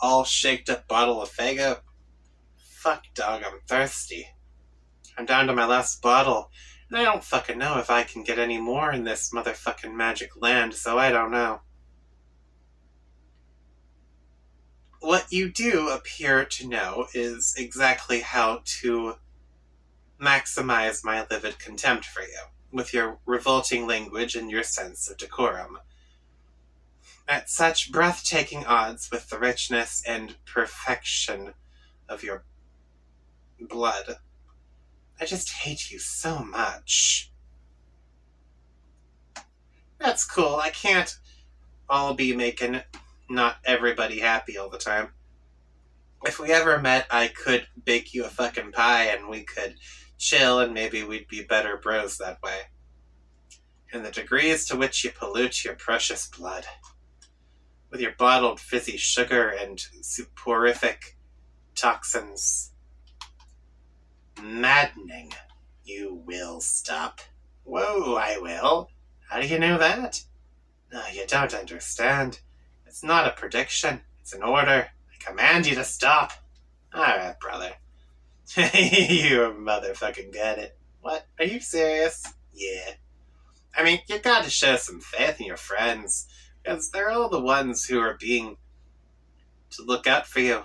all shaked up bottle of Fago. Fuck, dog, I'm thirsty. I'm down to my last bottle, and I don't fucking know if I can get any more in this motherfucking magic land, so I don't know. What you do appear to know is exactly how to maximize my livid contempt for you, with your revolting language and your sense of decorum. At such breathtaking odds with the richness and perfection of your blood, I just hate you so much. That's cool. I can't all be making not everybody happy all the time. If we ever met, I could bake you a fucking pie and we could chill and maybe we'd be better bros that way. And the degrees to which you pollute your precious blood with your bottled fizzy sugar and soporific toxins. Maddening. You will stop. Whoa, I will. How do you know that? No, you don't understand. It's not a prediction. It's an order. I command you to stop. Alright, brother. You motherfucking get it. What? Are you serious? Yeah. I mean, you gotta show some faith in your friends, because they're all the ones who are being to look out for you.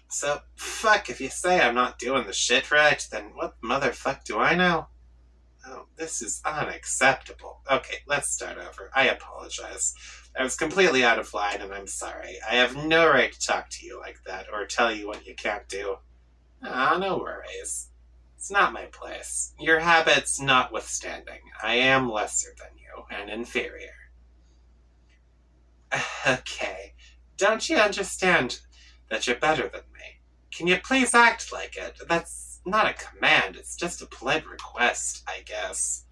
So, fuck, if you say I'm not doing the shit right, then what motherfuck do I know? Oh, this is unacceptable. Okay, let's start over. I apologize. I was completely out of line, and I'm sorry. I have no right to talk to you like that, or tell you what you can't do. Ah, no worries. It's not my place. Your habits notwithstanding, I am lesser than you, and inferior. Okay, don't you understand that you're better than me? Can you please act like it? That's not a command, it's just a polite request, I guess.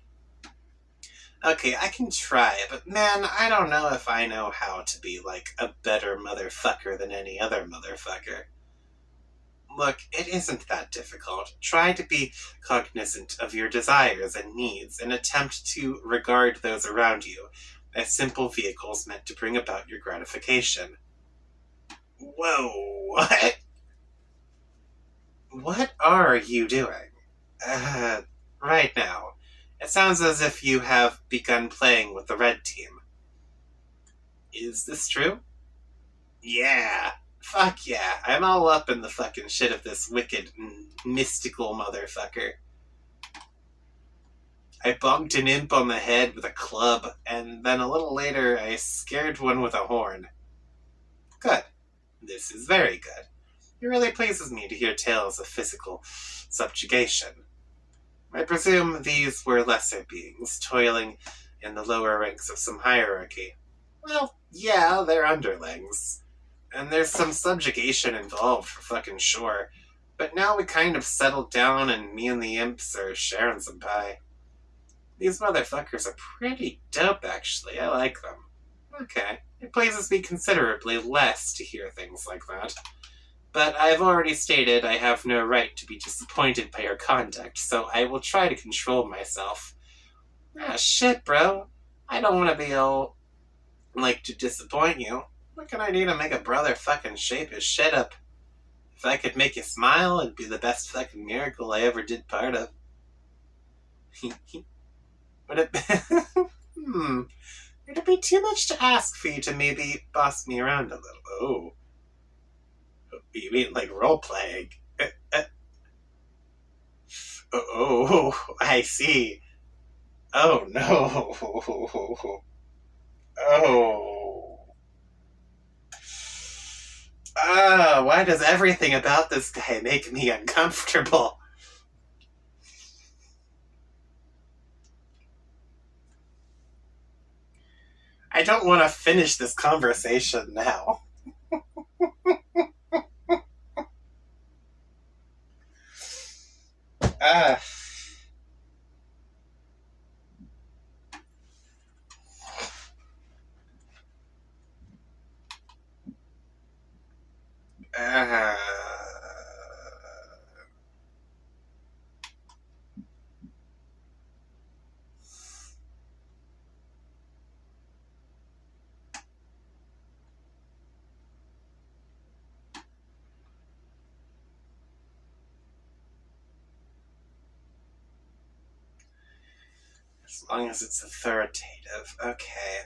Okay, I can try, but man, I don't know if I know how to be, like, a better motherfucker than any other motherfucker. Look, it isn't that difficult. Try to be cognizant of your desires and needs and attempt to regard those around you as simple vehicles meant to bring about your gratification. Whoa, what? What are you doing? Uh, right now. It sounds as if you have begun playing with the red team. Is this true? Yeah. Fuck yeah. I'm all up in the fucking shit of this wicked, mystical motherfucker. I bonked an imp on the head with a club, and then a little later I scared one with a horn. Good. This is very good. It really pleases me to hear tales of physical subjugation. I presume these were lesser beings, toiling in the lower ranks of some hierarchy. Well, yeah, they're underlings. And there's some subjugation involved, for fucking sure. But now we kind of settled down, and me and the imps are sharing some pie. These motherfuckers are pretty dope, actually. I like them. Okay. It pleases me considerably less to hear things like that. But I've already stated I have no right to be disappointed by your conduct, so I will try to control myself. Ah, shit, bro. I don't want to be all, to disappoint you. What can I do to make a brother fucking shape his shit up? If I could make you smile, it'd be the best fucking miracle I ever did part of. Would it Would it be too much to ask for you to maybe boss me around a little? Oh. You mean like role-playing? Oh, I see. Oh, no. Oh. Why does everything about this guy make me uncomfortable? I don't want to finish this conversation now. Ah. As long as it's authoritative. Okay.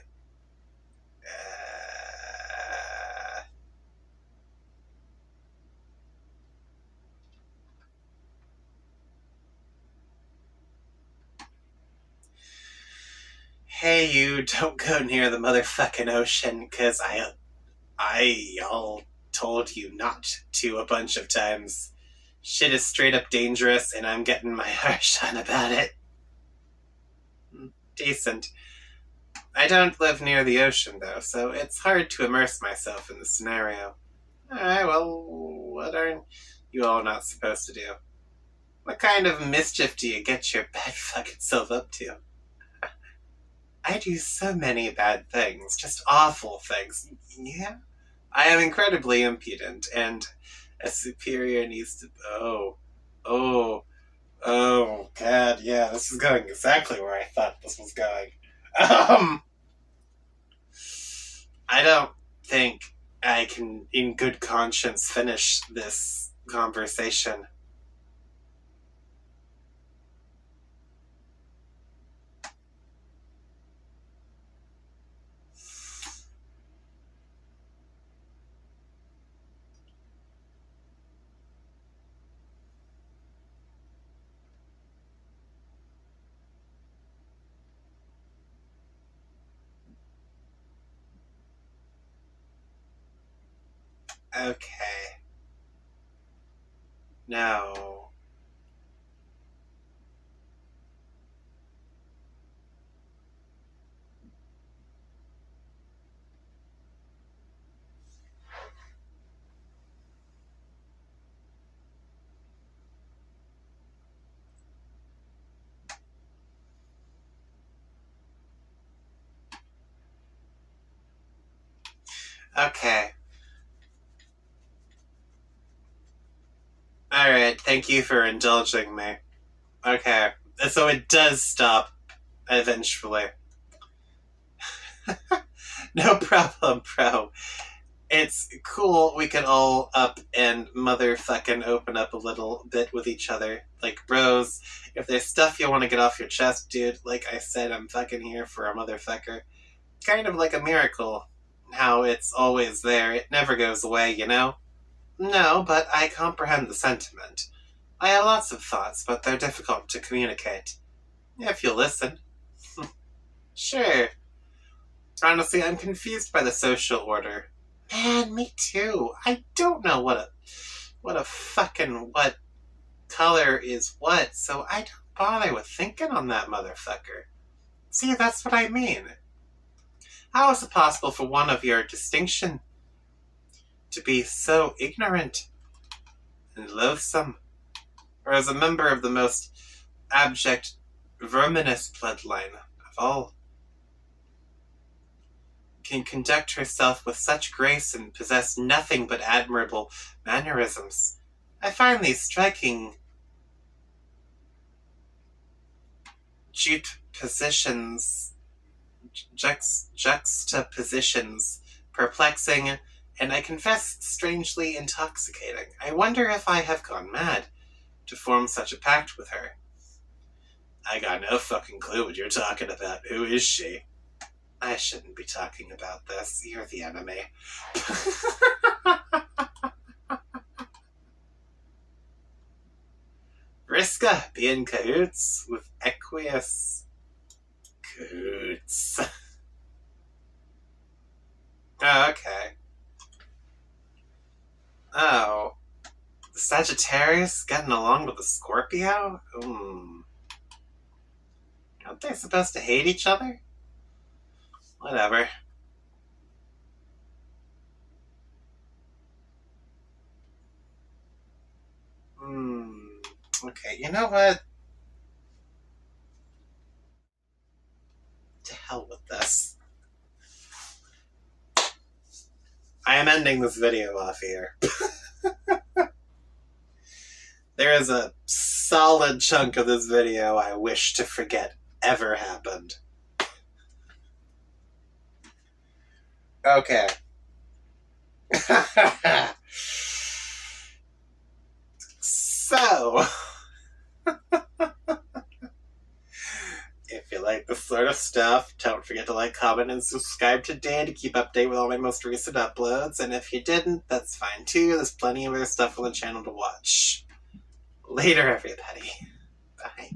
Hey, you, don't go near the motherfucking ocean, cause I all told you not to a bunch of times. Shit is straight up dangerous, and I'm getting my harsh on about it. Decent. I don't live near the ocean, though, so it's hard to immerse myself in the scenario. Alright, well, what are you all not supposed to do? What kind of mischief do you get your bad fucking self up to? I do so many bad things, just awful things. Yeah? I am incredibly impudent, and a superior needs to... Oh, God, yeah, this is going exactly where I thought this was going. I don't think I can, in good conscience, finish this conversation. Okay. No. Okay. Alright, thank you for indulging me. Okay, so it does stop eventually. No problem, bro. It's cool we could all up and motherfucking open up a little bit with each other. Like, bros, if there's stuff you want to get off your chest, dude, like I said, I'm fucking here for a motherfucker. Kind of like a miracle. How it's always there, it never goes away, you know? No, but I comprehend the sentiment. I have lots of thoughts, but they're difficult to communicate. If you listen. Sure. Honestly, I'm confused by the social order. Man, me too. I don't know what color is what, so I don't bother with thinking on that motherfucker. See, that's what I mean. How is it possible for one of your distinction to be so ignorant and loathsome? Or as a member of the most abject, verminous bloodline of all, can conduct herself with such grace and possess nothing but admirable mannerisms. I find these striking juxtapositions perplexing, and I confess strangely intoxicating. I wonder if I have gone mad to form such a pact with her. I got no fucking clue what you're talking about. Who is she? I shouldn't be talking about this. You're the enemy. Vriska be in cahoots with Equius. Cahoots. Oh, okay. Oh. The Sagittarius getting along with the Scorpio? Aren't they supposed to hate each other? Whatever. Okay, you know what? To hell with this. I am ending this video off here. There is a solid chunk of this video I wish to forget ever happened. Okay. So, if you like this sort of stuff, don't forget to like, comment, and subscribe today to keep update with all my most recent uploads. And if you didn't, that's fine too. There's plenty of other stuff on the channel to watch. Later, everybody. Bye.